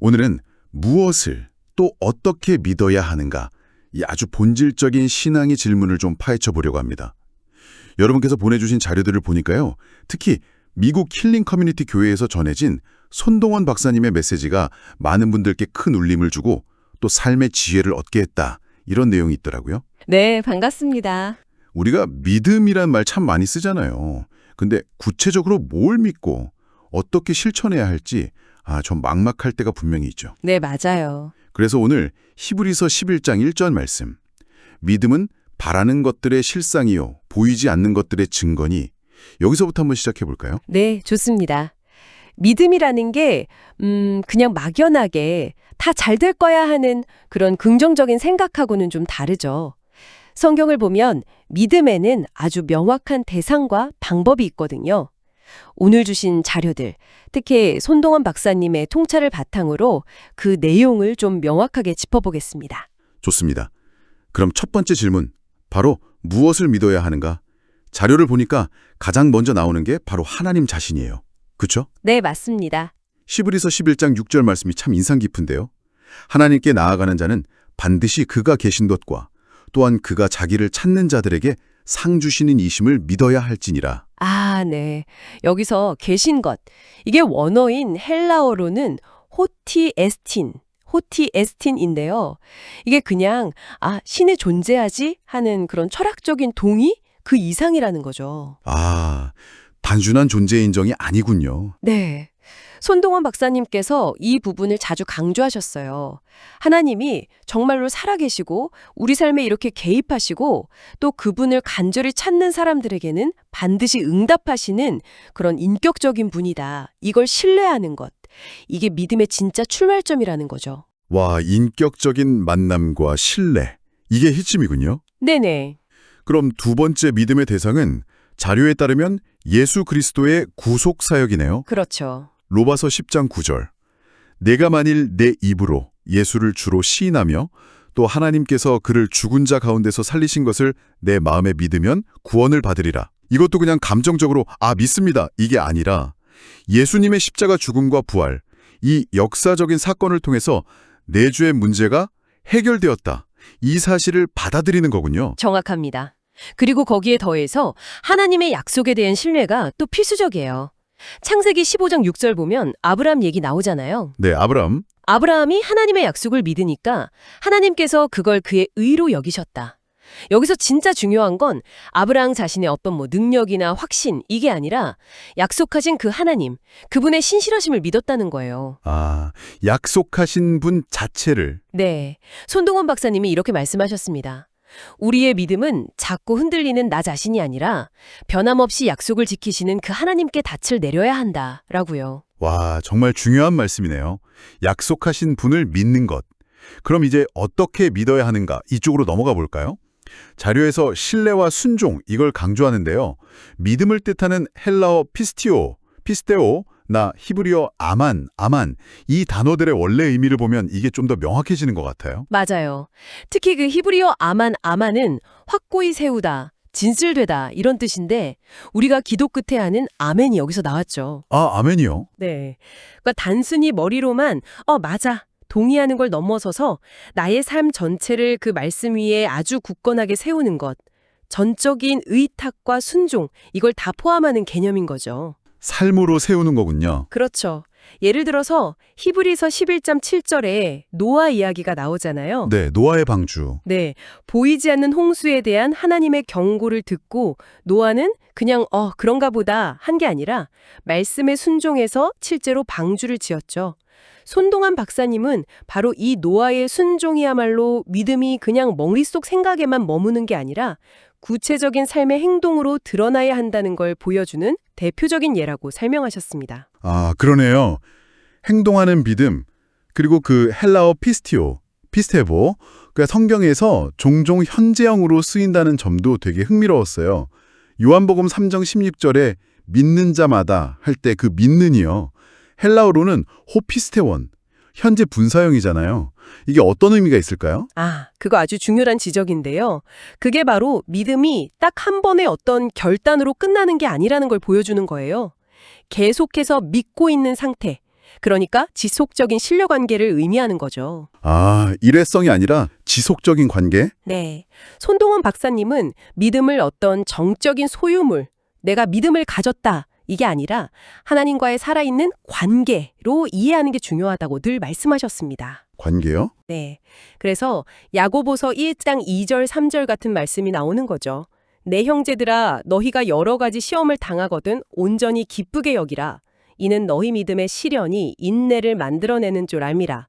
오늘은 무엇을 또 어떻게 믿어야 하는가, 이 아주 본질적인 신앙의 질문을 좀 파헤쳐 보려고 합니다. 여러분께서 보내주신 자료들을 보니까요. 특히 미국 힐링 커뮤니티 교회에서 전해진 손동원 박사님의 메시지가 많은 분들께 큰 울림을 주고 또 삶의 지혜를 얻게 했다. 이런 내용이 있더라고요. 네, 반갑습니다. 우리가 믿음이란 말 참 많이 쓰잖아요. 근데 구체적으로 뭘 믿고 어떻게 실천해야 할지 좀 막막할 때가 분명히 있죠. 네, 맞아요. 그래서 오늘 히브리서 11장 1절 말씀. 믿음은 바라는 것들의 실상이요 보이지 않는 것들의 증거니. 여기서부터 한번 시작해 볼까요? 네, 좋습니다. 믿음이라는 게 그냥 막연하게 다 잘 될 거야 하는 그런 긍정적인 생각하고는 좀 다르죠. 성경을 보면 믿음에는 아주 명확한 대상과 방법이 있거든요. 오늘 주신 자료들, 특히 손동원 박사님의 통찰을 바탕으로 그 내용을 좀 명확하게 짚어보겠습니다. 좋습니다. 그럼 첫 번째 질문, 바로 무엇을 믿어야 하는가? 자료를 보니까 가장 먼저 나오는 게 바로 하나님 자신이에요. 그렇죠? 네, 맞습니다. 히브리서 11장 6절 말씀이 참 인상 깊은데요. 하나님께 나아가는 자는 반드시 그가 계신 것과 또한 그가 자기를 찾는 자들에게 상 주시는 이심을 믿어야 할지니라. 네. 여기서 계신 것. 이게 원어인 헬라어로는 호티에스틴인데요. 이게 그냥 신이 존재하지 하는 그런 철학적인 동의? 그 이상이라는 거죠. 단순한 존재 인정이 아니군요. 네. 손동원 박사님께서 이 부분을 자주 강조하셨어요. 하나님이 정말로 살아계시고 우리 삶에 이렇게 개입하시고 또 그분을 간절히 찾는 사람들에게는 반드시 응답하시는 그런 인격적인 분이다. 이걸 신뢰하는 것. 이게 믿음의 진짜 출발점이라는 거죠. 인격적인 만남과 신뢰. 이게 핵심이군요. 네네. 그럼 두 번째 믿음의 대상은 자료에 따르면 예수 그리스도의 구속 사역이네요. 그렇죠. 로마서 10장 9절. 내가 만일 내 입으로 예수를 주로 시인하며 또 하나님께서 그를 죽은 자 가운데서 살리신 것을 내 마음에 믿으면 구원을 받으리라. 이것도 그냥 감정적으로 믿습니다. 이게 아니라 예수님의 십자가 죽음과 부활, 이 역사적인 사건을 통해서 내 죄의 문제가 해결되었다. 이 사실을 받아들이는 거군요. 정확합니다. 그리고 거기에 더해서 하나님의 약속에 대한 신뢰가 또 필수적이에요. 창세기 15장 6절 보면 아브라함 얘기 나오잖아요. 네, 아브라함. 아브라함이 하나님의 약속을 믿으니까 하나님께서 그걸 그의 의로 여기셨다. 여기서 진짜 중요한 건 아브라함 자신의 어떤 능력이나 확신 이게 아니라 약속하신 그 하나님, 그분의 신실하심을 믿었다는 거예요. 약속하신 분 자체를. 네, 손동원 박사님이 이렇게 말씀하셨습니다. 우리의 믿음은 자꾸 흔들리는 나 자신이 아니라 변함없이 약속을 지키시는 그 하나님께 닻을 내려야 한다라고요. 정말 중요한 말씀이네요. 약속하신 분을 믿는 것. 그럼 이제 어떻게 믿어야 하는가? 이쪽으로 넘어가 볼까요? 자료에서 신뢰와 순종, 이걸 강조하는데요. 믿음을 뜻하는 헬라어 피스테오, 나 히브리어 아만, 이 단어들의 원래 의미를 보면 이게 좀 더 명확해지는 것 같아요. 맞아요. 특히 그 히브리어 아만은 확고히 세우다, 진실되다 이런 뜻인데 우리가 기도 끝에 하는 아멘이 여기서 나왔죠. 아멘이요? 네. 그러니까 단순히 머리로만 맞아, 동의하는 걸 넘어서서 나의 삶 전체를 그 말씀 위에 아주 굳건하게 세우는 것. 전적인 의탁과 순종, 이걸 다 포함하는 개념인 거죠. 삶으로 세우는 거군요. 그렇죠. 예를 들어서 히브리서 11장 7절에 노아 이야기가 나오잖아요. 네, 노아의 방주. 네, 보이지 않는 홍수에 대한 하나님의 경고를 듣고 노아는 그냥 그런가 보다 한 게 아니라 말씀에 순종해서 실제로 방주를 지었죠. 손동환 박사님은 바로 이 노아의 순종이야말로 믿음이 그냥 머릿속 생각에만 머무는 게 아니라 구체적인 삶의 행동으로 드러나야 한다는 걸 보여주는 대표적인 예라고 설명하셨습니다. 그러네요. 행동하는 믿음, 그리고 그 헬라어 피스테보, 그러니까 성경에서 종종 현재형으로 쓰인다는 점도 되게 흥미로웠어요. 요한복음 3장 16절에 믿는 자마다 할 때 그 믿는이요. 헬라어로는 호피스테원, 현재 분사형이잖아요. 이게 어떤 의미가 있을까요? 그거 아주 중요한 지적인데요. 그게 바로 믿음이 딱 한 번의 어떤 결단으로 끝나는 게 아니라는 걸 보여주는 거예요. 계속해서 믿고 있는 상태. 그러니까 지속적인 신뢰 관계를 의미하는 거죠. 아, 일회성이 아니라 지속적인 관계? 네. 손동원 박사님은 믿음을 어떤 정적인 소유물, 내가 믿음을 가졌다. 이게 아니라 하나님과의 살아있는 관계로 이해하는 게 중요하다고 늘 말씀하셨습니다. 관계요? 네. 그래서 야고보서 1장 2절 3절 같은 말씀이 나오는 거죠. 내 형제들아 너희가 여러 가지 시험을 당하거든 온전히 기쁘게 여기라. 이는 너희 믿음의 시련이 인내를 만들어내는 줄 알미라.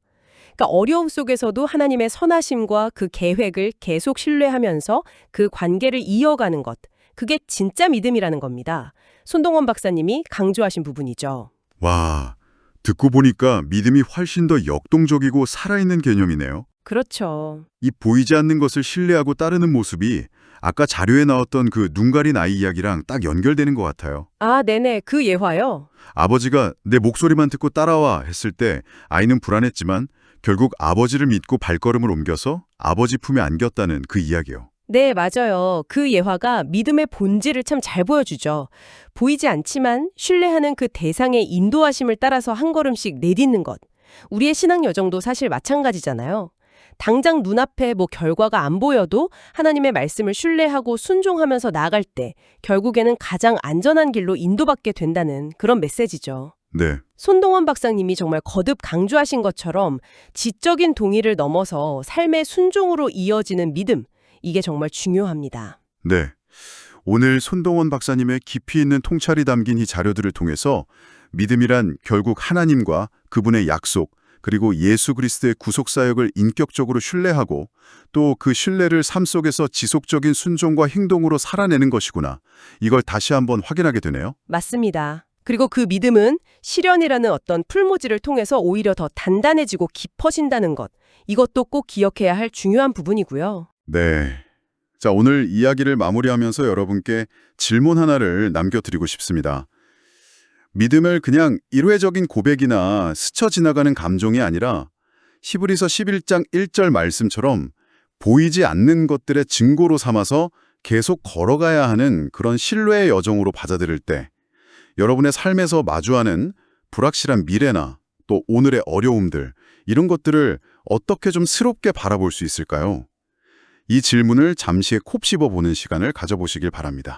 그러니까 어려움 속에서도 하나님의 선하심과 그 계획을 계속 신뢰하면서 그 관계를 이어가는 것. 그게 진짜 믿음이라는 겁니다. 손동원 박사님이 강조하신 부분이죠. 와, 듣고 보니까 믿음이 훨씬 더 역동적이고 살아있는 개념이네요. 그렇죠. 이 보이지 않는 것을 신뢰하고 따르는 모습이 아까 자료에 나왔던 그 눈 가린 아이 이야기랑 딱 연결되는 것 같아요. 아, 네네. 그 예화요. 아버지가 내 목소리만 듣고 따라와 했을 때 아이는 불안했지만 결국 아버지를 믿고 발걸음을 옮겨서 아버지 품에 안겼다는 그 이야기요. 네, 맞아요. 그 예화가 믿음의 본질을 참 잘 보여주죠. 보이지 않지만 신뢰하는 그 대상의 인도하심을 따라서 한 걸음씩 내딛는 것. 우리의 신앙 여정도 사실 마찬가지잖아요. 당장 눈앞에 결과가 안 보여도 하나님의 말씀을 신뢰하고 순종하면서 나아갈 때 결국에는 가장 안전한 길로 인도받게 된다는 그런 메시지죠. 네. 손동원 박사님이 정말 거듭 강조하신 것처럼 지적인 동의를 넘어서 삶의 순종으로 이어지는 믿음, 이게 정말 중요합니다. 네. 오늘 손동원 박사님의 깊이 있는 통찰이 담긴 이 자료들을 통해서 믿음이란 결국 하나님과 그분의 약속, 그리고 예수 그리스도의 구속사역을 인격적으로 신뢰하고 또 그 신뢰를 삶 속에서 지속적인 순종과 행동으로 살아내는 것이구나. 이걸 다시 한번 확인하게 되네요. 맞습니다. 그리고 그 믿음은 시련이라는 어떤 풀무지를 통해서 오히려 더 단단해지고 깊어진다는 것. 이것도 꼭 기억해야 할 중요한 부분이고요. 네. 자, 오늘 이야기를 마무리하면서 여러분께 질문 하나를 남겨드리고 싶습니다. 믿음을 그냥 일회적인 고백이나 스쳐 지나가는 감정이 아니라 히브리서 11장 1절 말씀처럼 보이지 않는 것들의 증거로 삼아서 계속 걸어가야 하는 그런 신뢰의 여정으로 받아들일 때 여러분의 삶에서 마주하는 불확실한 미래나 또 오늘의 어려움들 이런 것들을 어떻게 좀 새롭게 바라볼 수 있을까요? 이 질문을 잠시 콕 씹어보는 시간을 가져보시길 바랍니다.